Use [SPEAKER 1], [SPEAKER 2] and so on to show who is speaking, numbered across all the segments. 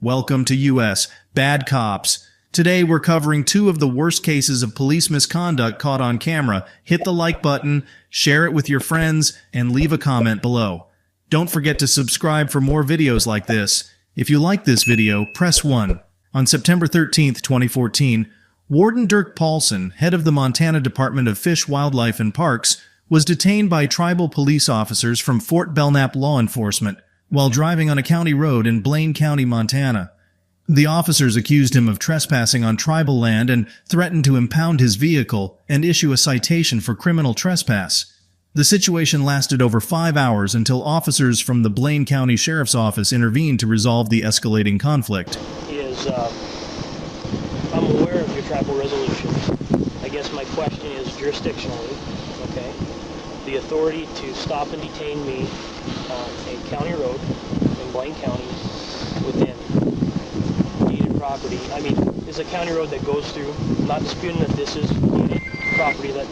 [SPEAKER 1] Welcome to US Bad Cops. Today we're covering two of the worst cases of police misconduct caught on camera. Hit the like button, share it with your friends, and leave a comment below. Don't forget to subscribe for more videos like this. If you like this video, press 1. On September 13, 2014, Warden Dirk Paulson, head of the Montana Department of Fish, Wildlife, and Parks, was detained by tribal police officers from Fort Belknap Law Enforcement while driving on a county road in Blaine County, Montana. The officers accused him of trespassing on tribal land and threatened to impound his vehicle and issue a citation for criminal trespass. The situation lasted over 5 hours until officers from the Blaine County Sheriff's Office intervened to resolve the escalating conflict.
[SPEAKER 2] I'm aware of your tribal resolutions. I guess my question is jurisdictionally, okay? The authority to stop and detain me on a county road in Blaine County within deeded property. I mean, it's a county road that goes through. I'm not disputing that this is deeded property that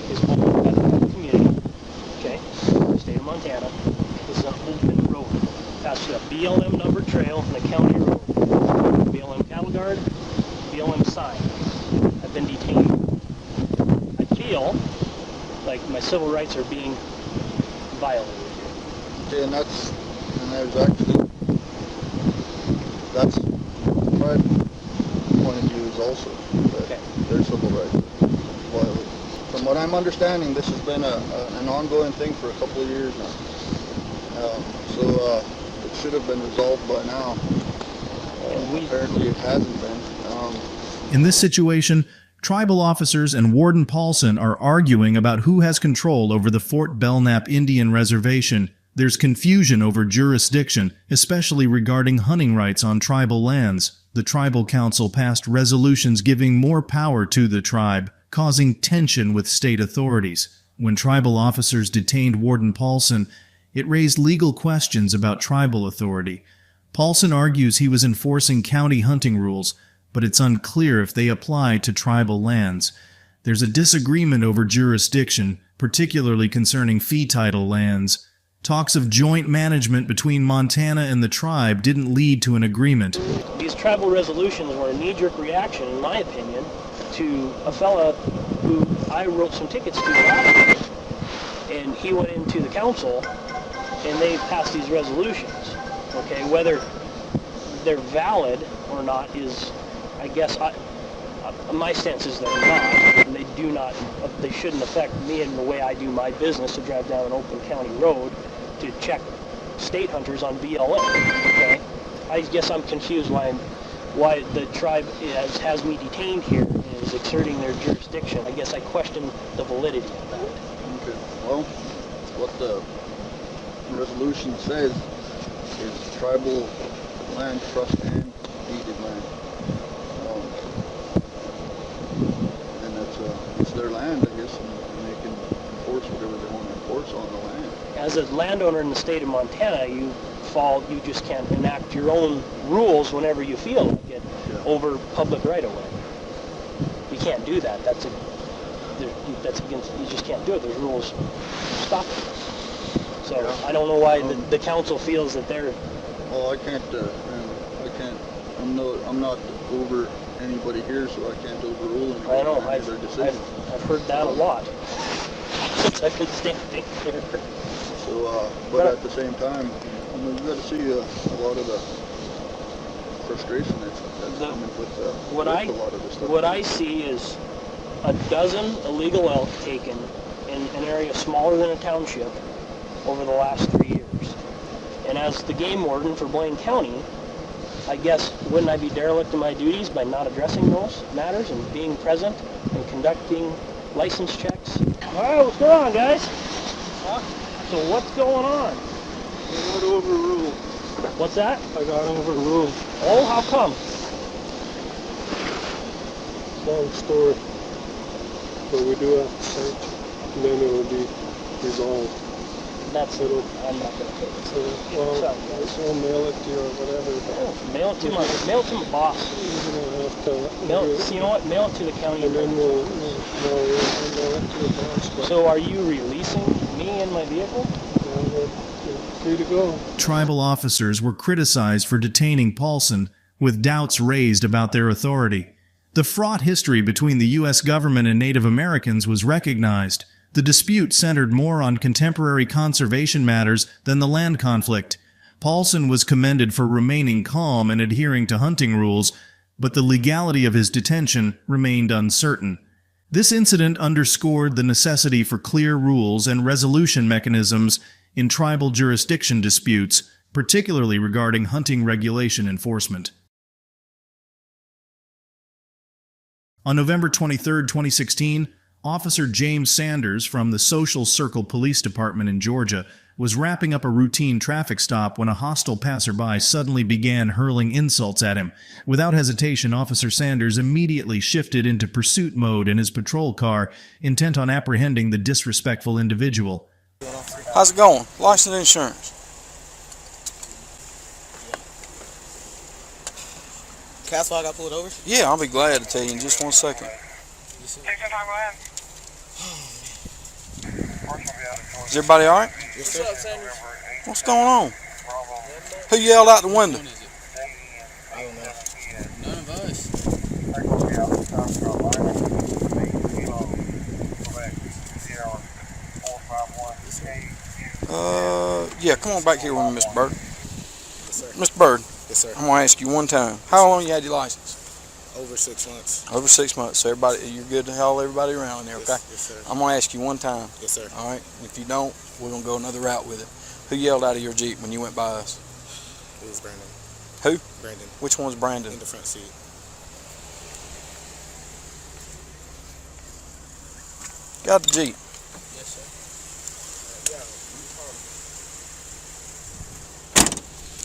[SPEAKER 2] is owned by the community, okay? The state of Montana. This is an open road. That's a BLM numbered trail and a county road. BLM cattle guard, BLM sign. I've been detained. I feel like my civil rights are being violated.
[SPEAKER 3] Okay, and that's my point of view is also that their civil rights are violated. From what I'm understanding, this has been an ongoing thing for a couple of years now. So it should have been resolved by now. Apparently it hasn't been.
[SPEAKER 1] In this situation, tribal officers and Warden Paulson are arguing about who has control over the Fort Belknap Indian Reservation. There's confusion over jurisdiction, especially regarding hunting rights on tribal lands. The tribal council passed resolutions giving more power to the tribe, causing tension with state authorities. When tribal officers detained Warden Paulson, it raised legal questions about tribal authority. Paulson argues he was enforcing county hunting rules, but it's unclear if they apply to tribal lands. There's a disagreement over jurisdiction, particularly concerning fee title lands. Talks of joint management between Montana and the tribe didn't lead to an agreement.
[SPEAKER 2] These tribal resolutions were a knee-jerk reaction, in my opinion, to a fella who I wrote some tickets to last year, and he went into the council, and they passed these resolutions. Okay, whether they're valid or not is, I guess, my stance is they're not, and they shouldn't affect me in the way I do my business to drive down an open county road to check state hunters on BLM, okay? I guess I'm confused why the tribe has me detained here and is exerting their jurisdiction. I guess I question the validity of that.
[SPEAKER 3] Okay, well, what the resolution says is tribal land, trust, and deeded land. And it's their land, I guess, and they can enforce whatever they want to enforce on the land.
[SPEAKER 2] As a landowner in the state of Montana, you just can't enact your own rules whenever you feel like it over public right-of-way. You can't do that. That's against, you just can't do it. There's rules stopping it. So I don't know why the council feels that they're...
[SPEAKER 3] Well, I'm not over anybody here, so I can't overrule anybody.
[SPEAKER 2] I know, I've heard that a lot. Since I've been standing here.
[SPEAKER 3] So, but at the same time, we've got to see a lot of the frustration that's coming with a lot of this stuff.
[SPEAKER 2] What I see is a dozen illegal elk taken in an area smaller than a township over the last 3 years. And as the game warden for Blaine County, I guess, wouldn't I be derelict in my duties by not addressing those matters and being present and conducting license checks? All right, what's going on, guys? Huh? So what's going on?
[SPEAKER 4] I got overruled.
[SPEAKER 2] What's that?
[SPEAKER 4] I got overruled.
[SPEAKER 2] Oh, how come?
[SPEAKER 4] Long story. But we do have to search, and then it will be resolved.
[SPEAKER 2] That's it. I'm not going to take it.
[SPEAKER 4] So, well, I'll mail it to you or whatever.
[SPEAKER 2] Oh, mail it to my boss.
[SPEAKER 4] You're gonna have to
[SPEAKER 2] You know what? Mail it to the county.
[SPEAKER 4] and then we'll mail it to the boss. But
[SPEAKER 2] So are you releasing me and my vehicle?
[SPEAKER 4] yeah, free to go.
[SPEAKER 1] Tribal officers were criticized for detaining Paulson, with doubts raised about their authority. The fraught history between the U.S. government and Native Americans was recognized. The dispute centered more on contemporary conservation matters than the land conflict. Paulson was commended for remaining calm and adhering to hunting rules, but the legality of his detention remained uncertain. This incident underscored the necessity for clear rules and resolution mechanisms in tribal jurisdiction disputes, particularly regarding hunting regulation enforcement. On November 23, 2016, Officer James Sanders from the Social Circle Police Department in Georgia was wrapping up a routine traffic stop when a hostile passerby suddenly began hurling insults at him. Without hesitation, Officer Sanders immediately shifted into pursuit mode in his patrol car, intent on apprehending the disrespectful individual.
[SPEAKER 5] How's it going? License and insurance.
[SPEAKER 6] Castle, I got pulled over?
[SPEAKER 5] Yeah, I'll be glad to tell you in just 1 second.
[SPEAKER 7] Take your time, go ahead.
[SPEAKER 5] Is everybody all right?
[SPEAKER 6] Yes, sir.
[SPEAKER 5] What's going on? Who yelled out the window?
[SPEAKER 6] I don't know. None of us.
[SPEAKER 5] Yeah, come on back here with me, Mr. Bird.
[SPEAKER 6] Yes, sir.
[SPEAKER 5] Mr. Bird,
[SPEAKER 6] Yes, sir.
[SPEAKER 5] I'm going to ask you one time. How long you had your license?
[SPEAKER 6] Over 6 months.
[SPEAKER 5] Over 6 months. So everybody, you're good to haul everybody around in there, okay?
[SPEAKER 6] Yes, sir.
[SPEAKER 5] I'm going to ask you one time.
[SPEAKER 6] Yes, sir.
[SPEAKER 5] All right? If you don't, we're going to go another route with it. Who yelled out of your Jeep when you went by us?
[SPEAKER 6] It was Brandon.
[SPEAKER 5] Who?
[SPEAKER 6] Brandon.
[SPEAKER 5] Which one's Brandon?
[SPEAKER 6] In the front seat.
[SPEAKER 5] Got the Jeep.
[SPEAKER 6] Yes, sir.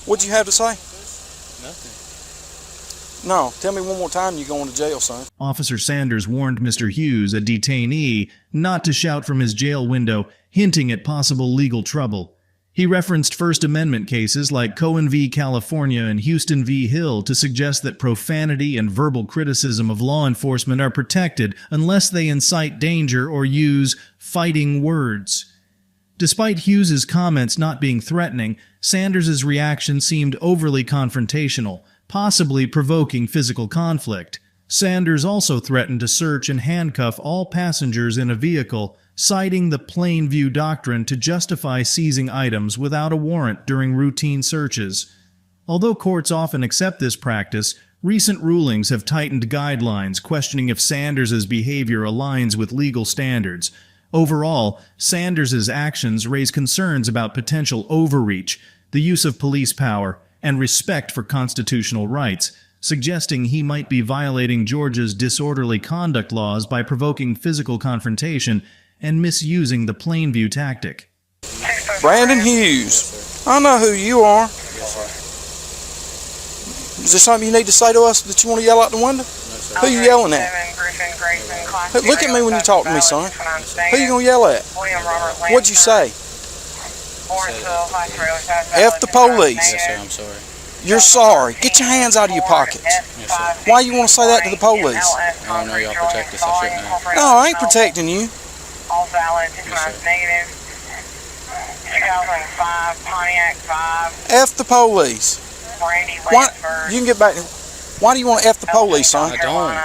[SPEAKER 5] What'd you have to say?
[SPEAKER 6] Nothing.
[SPEAKER 5] No, tell me one more time you're going to jail, son.
[SPEAKER 1] Officer Sanders warned Mr. Hughes, a detainee, not to shout from his jail window, hinting at possible legal trouble. He referenced First Amendment cases like Cohen v. California and Houston v. Hill to suggest that profanity and verbal criticism of law enforcement are protected unless they incite danger or use fighting words. Despite Hughes's comments not being threatening, Sanders's reaction seemed overly confrontational, possibly provoking physical conflict. Sanders also threatened to search and handcuff all passengers in a vehicle, citing the plain view doctrine to justify seizing items without a warrant during routine searches. Although courts often accept this practice, recent rulings have tightened guidelines questioning if Sanders's behavior aligns with legal standards. Overall, Sanders's actions raise concerns about potential overreach, the use of police power, and respect for constitutional rights, suggesting he might be violating Georgia's disorderly conduct laws by provoking physical confrontation and misusing the plain view tactic.
[SPEAKER 5] Brandon Hughes. I know who you are.
[SPEAKER 6] Yes, sir.
[SPEAKER 5] Is there something you need to say to us that you want to yell out the window?
[SPEAKER 6] No, sir.
[SPEAKER 5] Who you yelling at? Look at me when you talk to me, son. Who you gonna yell at? What'd you say? F the police.
[SPEAKER 6] Yes, sir, I'm sorry.
[SPEAKER 5] You're sorry. Get your hands out of your pockets.
[SPEAKER 6] Yes, sir.
[SPEAKER 5] Why you want to say that to the police?
[SPEAKER 6] I don't know y'all protect us. I shouldn't have.
[SPEAKER 5] No, I ain't protecting you.
[SPEAKER 7] All valid,
[SPEAKER 6] Yes, sir.
[SPEAKER 7] negative. 2005 Pontiac 5.
[SPEAKER 5] F the police.
[SPEAKER 7] Brandy
[SPEAKER 5] Why?
[SPEAKER 7] Lansford.
[SPEAKER 5] You can get back. Why do you want to F the police, son?
[SPEAKER 6] I don't.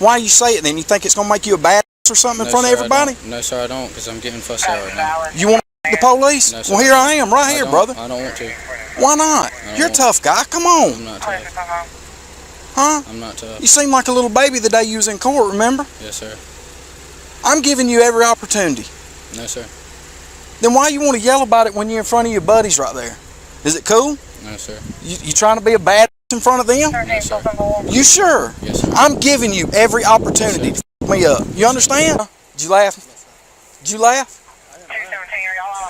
[SPEAKER 5] Why do you say it then? You think it's gonna make you a badass or something in front of
[SPEAKER 6] sir, I
[SPEAKER 5] everybody?
[SPEAKER 6] don't. No, sir, I don't, because I'm getting fussed at right now.
[SPEAKER 5] You want to F the police?
[SPEAKER 6] No, sir.
[SPEAKER 5] Well, here I am, right here,
[SPEAKER 6] I don't-
[SPEAKER 5] brother.
[SPEAKER 6] I don't want to.
[SPEAKER 5] Why not?
[SPEAKER 6] don't
[SPEAKER 5] You're a
[SPEAKER 6] want-
[SPEAKER 5] tough guy. Come
[SPEAKER 6] I'm
[SPEAKER 5] on,
[SPEAKER 6] not tough.
[SPEAKER 5] huh?
[SPEAKER 6] I'm not tough.
[SPEAKER 5] You seem like a little baby the day you was in court. Remember?
[SPEAKER 6] Yes, sir.
[SPEAKER 5] I'm giving you every opportunity.
[SPEAKER 6] No, sir.
[SPEAKER 5] Then why you want to yell about it when you're in front of your buddies right there? Is it cool?
[SPEAKER 6] No, sir.
[SPEAKER 5] You trying to be a bad in front of them?
[SPEAKER 6] No, sir.
[SPEAKER 5] You sure?
[SPEAKER 6] Yes, sir.
[SPEAKER 5] I'm giving you every opportunity to f me up. You understand? Did you laugh? Did you laugh?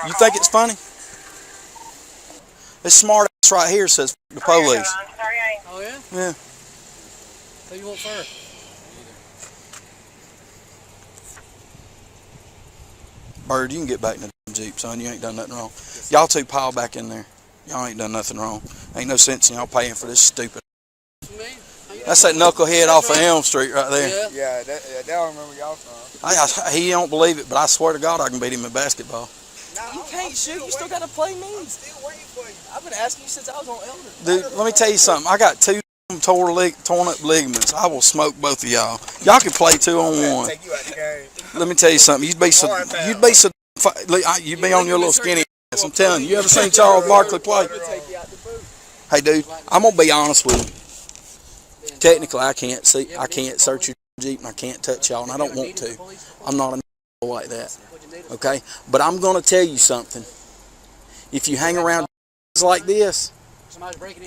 [SPEAKER 5] You think it's funny? This smart ass right here says f the police.
[SPEAKER 6] Oh, yeah?
[SPEAKER 5] Yeah.
[SPEAKER 6] Who you want first?
[SPEAKER 5] Bird, you can get back in the Jeep, son. You ain't done nothing wrong. Y'all two pile back in there. Y'all ain't done nothing wrong. Ain't no sense in y'all paying for this stupid. That's that knucklehead off of Elm Street right there.
[SPEAKER 3] Yeah, that I remember y'all from.
[SPEAKER 5] He don't believe it, but I swear to God I can beat him in basketball. You can't shoot. You still got to play me.
[SPEAKER 6] I'm still waiting for you. I've been asking you since I was on Elder.
[SPEAKER 5] Dude, let me tell you something. I got two torn up ligaments. I will smoke both of y'all. Y'all can play 2-on-1.
[SPEAKER 6] Take you out the game.
[SPEAKER 5] Let me tell you something. You'd be on your little skinny ass. I'm telling you. You ever seen Charles Barkley play? Hey, dude, I'm gonna be honest with you. Technically, I can't search your Jeep, and I can't touch y'all, and I don't want to. I'm not a like that. Okay, but I'm gonna tell you something. If you hang around like this,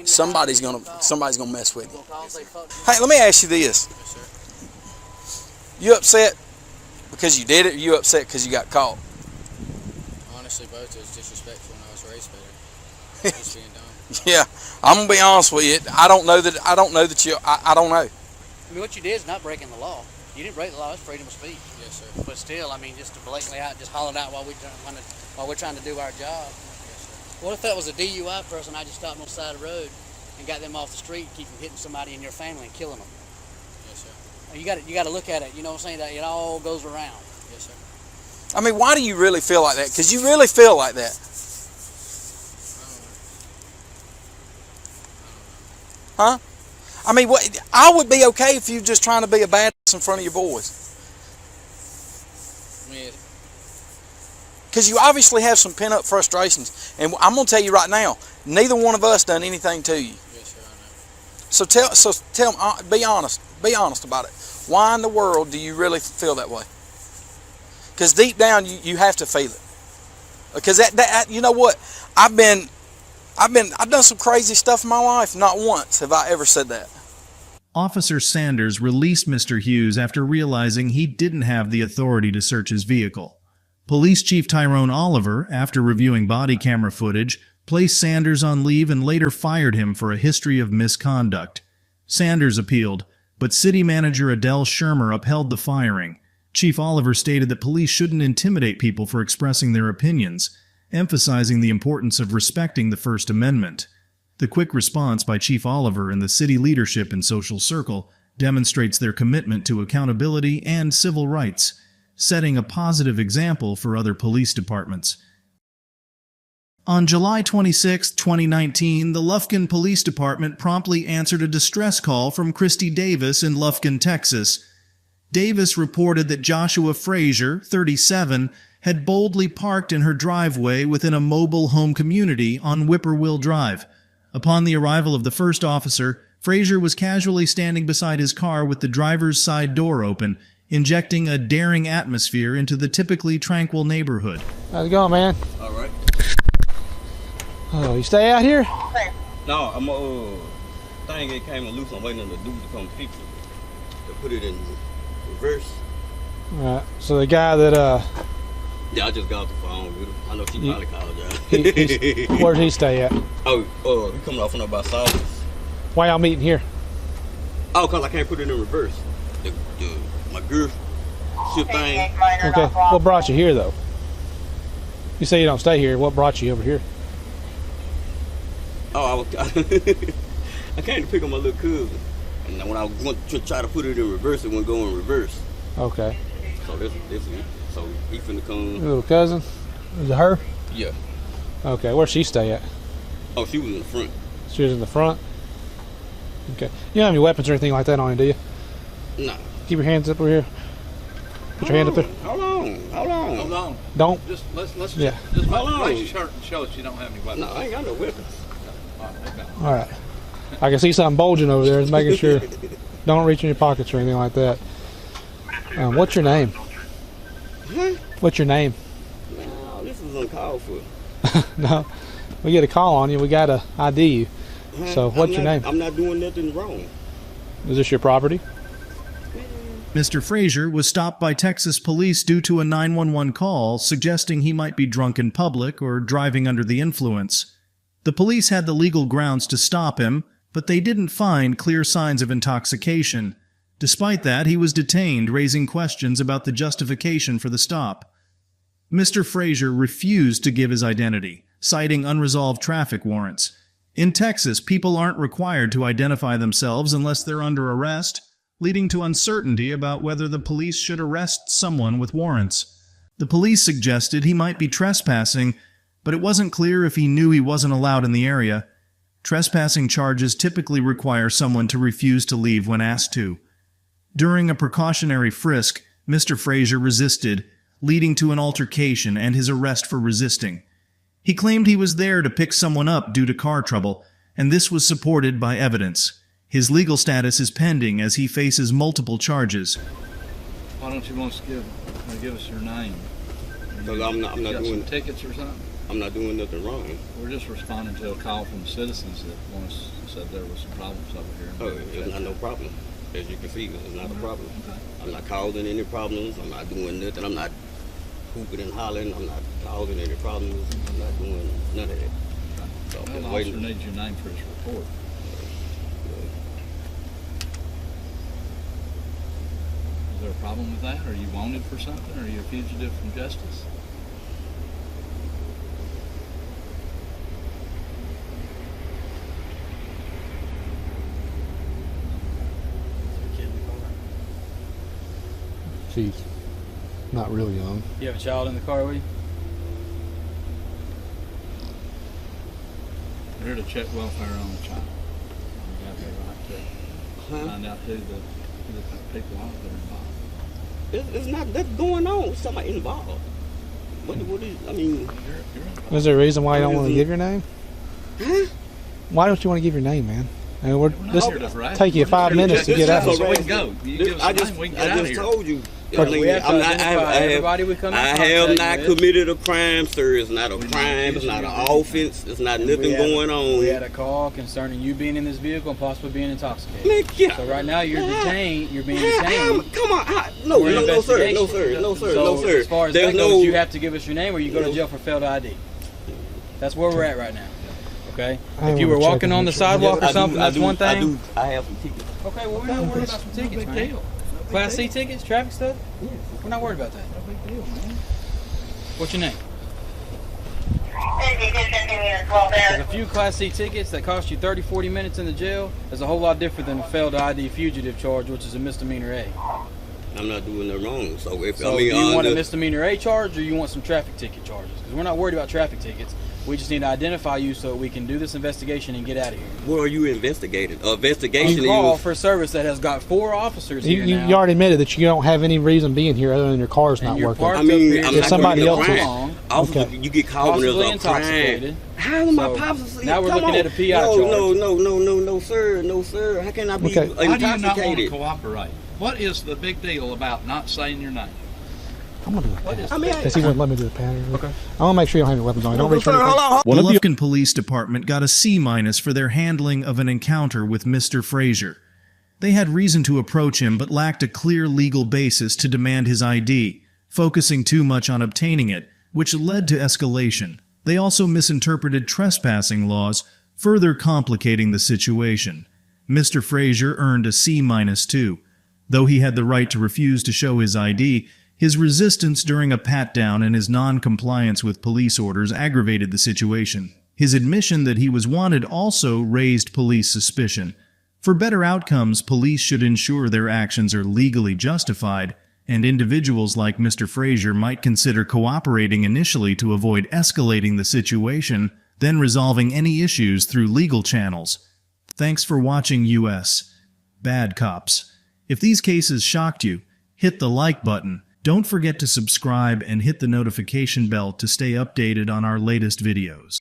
[SPEAKER 5] somebody's gonna mess with you. Hey, let me ask you this: you upset because you did it, or you upset because you got caught?
[SPEAKER 6] Honestly, both. It was disrespectful when I was raised better. Just being dumb.
[SPEAKER 5] Yeah, I'm gonna be honest with you. I don't know that you. I don't know.
[SPEAKER 8] I mean, what you did is not breaking the law. You didn't break the law. It's freedom of speech.
[SPEAKER 6] Yes, sir.
[SPEAKER 8] But still, I mean, just to blatantly just hollering out while we're trying to do our job. What if that was a DUI person? I just stopped on the side of the road and got them off the street, and keep from hitting somebody in your family and killing them.
[SPEAKER 6] Yes, sir.
[SPEAKER 8] You got to look at it. You know what I'm saying? That it all goes around.
[SPEAKER 6] Yes, sir.
[SPEAKER 5] I mean, why do you really feel like that? Because you really feel like that. Huh? I mean, I would be okay if you just trying to be a badass in front of your boys.
[SPEAKER 6] I mean,
[SPEAKER 5] Because you obviously have some pent-up frustrations. And I'm going to tell you right now, neither one of us done anything to you.
[SPEAKER 6] yes, sir, I know.
[SPEAKER 5] So tell me, be honest about it. Why in the world do you really feel that way? Because deep down, you have to feel it. Because that you know what? I've done some crazy stuff in my life. Not once have I ever said that.
[SPEAKER 1] Officer Sanders released Mr. Hughes after realizing he didn't have the authority to search his vehicle. Police Chief Tyrone Oliver, after reviewing body camera footage, placed Sanders on leave and later fired him for a history of misconduct. Sanders appealed, but City Manager Adele Shermer upheld the firing. Chief Oliver stated that police shouldn't intimidate people for expressing their opinions, emphasizing the importance of respecting the First Amendment. The quick response by Chief Oliver and the city leadership and social circle demonstrates their commitment to accountability and civil rights, setting a positive example for other police departments. On July 26, 2019, the Lufkin Police Department promptly answered a distress call from Christy Davis in Lufkin, Texas. Davis reported that Joshua Frazier, 37, had boldly parked in her driveway within a mobile home community on Whippoorwill Drive. Upon the arrival of the first officer, Frazier was casually standing beside his car with the driver's side door open, injecting a daring atmosphere into the typically tranquil neighborhood.
[SPEAKER 9] How's it going, man?
[SPEAKER 10] All right.
[SPEAKER 9] Oh, you stay out here?
[SPEAKER 10] No, I'm thing it came loose. I'm waiting on the dude to come fix it. To put it in reverse.
[SPEAKER 9] All right. So the guy that
[SPEAKER 10] Yeah, I just got off the phone with him. I know she probably called y'all.
[SPEAKER 9] where'd he stay at?
[SPEAKER 10] Oh, he coming off on about South.
[SPEAKER 9] Why y'all meeting here?
[SPEAKER 10] Oh, cause I can't put it in reverse. My girl shit thing.
[SPEAKER 9] Okay. What brought you here though? You say you don't stay here. What brought you over here?
[SPEAKER 10] Oh, I came to pick up my little cousin, and when I went to try to put it in reverse, it wouldn't go in reverse.
[SPEAKER 9] Okay.
[SPEAKER 10] So this is it. So he finna come.
[SPEAKER 9] Your little cousin? Is it her?
[SPEAKER 10] Yeah.
[SPEAKER 9] Okay. Where'd she stay at?
[SPEAKER 10] Oh, she was in the front.
[SPEAKER 9] She was in the front? Okay. You don't have any weapons or anything like that on you, do you?
[SPEAKER 10] Nah.
[SPEAKER 9] Keep your hands up over here. Put your hand up there.
[SPEAKER 10] Hold on.
[SPEAKER 6] Hold on.
[SPEAKER 9] Don't.
[SPEAKER 6] Just let's
[SPEAKER 9] Yeah.
[SPEAKER 6] just
[SPEAKER 10] Hold on.
[SPEAKER 6] raise your shirt and show us you don't have any weapons.
[SPEAKER 10] No, I ain't got no weapons.
[SPEAKER 9] All right. I can see something bulging over there. Just making sure. Don't reach in your pockets or anything like that. What's your name? What's your name?
[SPEAKER 10] No, this is uncalled for.
[SPEAKER 9] No. We get a call on you. We got to ID you. So what's your name?
[SPEAKER 10] I'm not doing nothing wrong.
[SPEAKER 9] Is this your property?
[SPEAKER 1] Mr. Frazier was stopped by Texas police due to a 911 call suggesting he might be drunk in public or driving under the influence. The police had the legal grounds to stop him, but they didn't find clear signs of intoxication. Despite that, he was detained, raising questions about the justification for the stop. Mr. Frazier refused to give his identity, citing unresolved traffic warrants. In Texas, people aren't required to identify themselves unless they're under arrest, leading to uncertainty about whether the police should arrest someone with warrants. The police suggested he might be trespassing, but it wasn't clear if he knew he wasn't allowed in the area. Trespassing charges typically require someone to refuse to leave when asked to. During a precautionary frisk, Mr. Frazier resisted, leading to an altercation and his arrest for resisting. He claimed he was there to pick someone up due to car trouble, and this was supported by evidence. His legal status is pending as he faces multiple charges.
[SPEAKER 11] Why don't you want to give us your name?
[SPEAKER 10] Because I'm not doing
[SPEAKER 11] tickets or something.
[SPEAKER 10] I'm not doing nothing wrong.
[SPEAKER 11] We're just responding to a call from citizens that once said there was some problems over here.
[SPEAKER 10] Oh, it's not no problem. As you can see, it's not a problem.
[SPEAKER 11] Okay.
[SPEAKER 10] I'm not causing any problems. I'm not doing nothing. I'm not hooping and hollering. I'm not causing any problems. I'm not doing none of that. So
[SPEAKER 11] Well, the officer needs your name for his report. Is there a problem with that? Are you wanted for something? Are you a fugitive from justice?
[SPEAKER 9] She's not really young.
[SPEAKER 6] You have a child in the car with you?
[SPEAKER 11] We're here to check welfare on the child. We have the right to find out who the people are that are involved.
[SPEAKER 10] It's not that's going on. Somebody involved. What is? I mean,
[SPEAKER 9] Is there a reason why you don't want to give your name?
[SPEAKER 10] Huh?
[SPEAKER 9] Why don't you want to give your name, man? And we're
[SPEAKER 11] not
[SPEAKER 9] just
[SPEAKER 11] here to harass
[SPEAKER 9] take you 5 minutes to get out.
[SPEAKER 11] So we can go. You give us a name, we can get out of here.
[SPEAKER 10] told you.
[SPEAKER 6] We have to identify everybody we come in
[SPEAKER 10] I
[SPEAKER 6] contact
[SPEAKER 10] have not
[SPEAKER 6] with.
[SPEAKER 10] committed a crime, sir. It's not a crime. It's not an offense. It's not nothing going on.
[SPEAKER 6] We had a call concerning you being in this vehicle and possibly being intoxicated.
[SPEAKER 10] Man,
[SPEAKER 6] So right now you're detained. You're being
[SPEAKER 10] Come
[SPEAKER 6] detained.
[SPEAKER 10] on. No,
[SPEAKER 6] We're in
[SPEAKER 10] no, sir.
[SPEAKER 6] investigation.
[SPEAKER 10] No, sir. No, sir.
[SPEAKER 6] So
[SPEAKER 10] No, sir.
[SPEAKER 6] as far as
[SPEAKER 10] There's
[SPEAKER 6] that goes,
[SPEAKER 10] no.
[SPEAKER 6] you have to give us your name or you go to jail for failed ID. That's where we're at right now. Okay?
[SPEAKER 9] I
[SPEAKER 6] If you
[SPEAKER 9] wanna
[SPEAKER 6] were
[SPEAKER 9] check
[SPEAKER 6] walking
[SPEAKER 9] and
[SPEAKER 6] on
[SPEAKER 9] make
[SPEAKER 6] the
[SPEAKER 9] sure.
[SPEAKER 6] sidewalk or
[SPEAKER 10] I do-
[SPEAKER 6] something,
[SPEAKER 10] I
[SPEAKER 6] that's
[SPEAKER 10] do-
[SPEAKER 6] one thing.
[SPEAKER 10] I have some tickets.
[SPEAKER 6] Okay, well we're not worried about some tickets,
[SPEAKER 11] No
[SPEAKER 6] man.
[SPEAKER 11] big deal.
[SPEAKER 6] Class C tickets, traffic stuff? We're not worried about that.
[SPEAKER 11] No big deal, man.
[SPEAKER 6] What's your name?
[SPEAKER 7] 50, 15 minutes, well
[SPEAKER 6] There's
[SPEAKER 7] there.
[SPEAKER 6] a few Class C tickets that cost you 30, 40 minutes in the jail. There's a whole lot different than a failed ID fugitive charge, which is a misdemeanor A.
[SPEAKER 10] I'm not doing it wrong. So if
[SPEAKER 6] So
[SPEAKER 10] I mean,
[SPEAKER 6] do you want a misdemeanor A charge or you want some traffic ticket charges? Because we're not worried about traffic tickets. We just need to identify you so we can do this investigation and get out of here.
[SPEAKER 10] what are you investigating? Investigation
[SPEAKER 6] You call
[SPEAKER 10] is.
[SPEAKER 6] for service that has got 4 officers
[SPEAKER 9] You,
[SPEAKER 6] here
[SPEAKER 9] you,
[SPEAKER 6] now.
[SPEAKER 9] you already admitted that you don't have any reason being here other than your car's
[SPEAKER 6] and
[SPEAKER 9] not
[SPEAKER 6] you're
[SPEAKER 9] working.
[SPEAKER 6] parked
[SPEAKER 10] I mean,
[SPEAKER 6] up here
[SPEAKER 10] I'm
[SPEAKER 9] If
[SPEAKER 10] not
[SPEAKER 9] somebody
[SPEAKER 10] committing a
[SPEAKER 9] else
[SPEAKER 10] crime.
[SPEAKER 9] is-
[SPEAKER 6] long,
[SPEAKER 10] Officer,
[SPEAKER 9] Okay.
[SPEAKER 10] you get caught when there's
[SPEAKER 6] possibly
[SPEAKER 10] a
[SPEAKER 6] intoxicated.
[SPEAKER 10] crime. How am I
[SPEAKER 6] So,
[SPEAKER 10] possibly?
[SPEAKER 6] now we're
[SPEAKER 10] Come
[SPEAKER 6] looking
[SPEAKER 10] on.
[SPEAKER 6] at a PI
[SPEAKER 10] no,
[SPEAKER 6] charge.
[SPEAKER 10] No, sir. No, sir. How can I be
[SPEAKER 9] Okay.
[SPEAKER 11] Why do you not want to
[SPEAKER 10] intoxicated?
[SPEAKER 11] cooperate? What is the big deal about not saying your name?
[SPEAKER 9] I'm gonna do a pat.
[SPEAKER 10] I mean,
[SPEAKER 9] Because he wouldn't let me do a pat. Okay. I want to make sure you don't have any weapons on you. Don't reach for
[SPEAKER 10] sir,
[SPEAKER 9] anything.
[SPEAKER 10] hold on.
[SPEAKER 1] The Lufkin Police Department got a C- for their handling of an encounter with Mr. Frazier. They had reason to approach him but lacked a clear legal basis to demand his ID, focusing too much on obtaining it, which led to escalation. They also misinterpreted trespassing laws, further complicating the situation. Mr. Frazier earned a C- too. Though he had the right to refuse to show his ID, his resistance during a pat-down and his non-compliance with police orders aggravated the situation. His admission that he was wanted also raised police suspicion. For better outcomes, police should ensure their actions are legally justified, and individuals like Mr. Frazier might consider cooperating initially to avoid escalating the situation, then resolving any issues through legal channels. Thanks for watching US Bad Cops. If these cases shocked you, hit the like button. Don't forget to subscribe and hit the notification bell to stay updated on our latest videos.